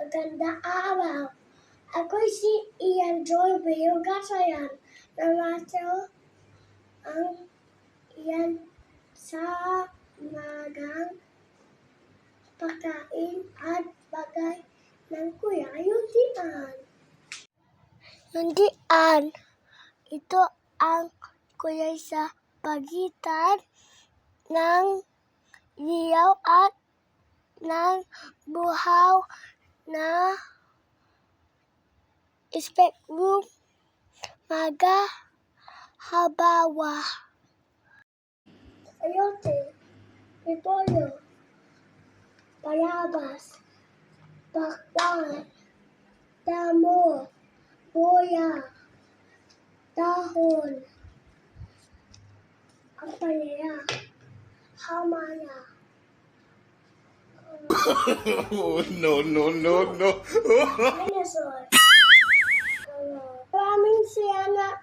Magandang araw. Ako si Ian Joy Bayogasayan. Namaso ang iyan sa magang pagkain at bagay ng Kuya Yundian. Yundian, ito ang kuya sa pagitan ng liyaw at ng buhaw na spektrum maga habawa. Sayote, repolyo, bayabas, bakwan, damo, boya, dahon, ampalaya, hamaya. Oh, no. Dinosaur. Maraming salamat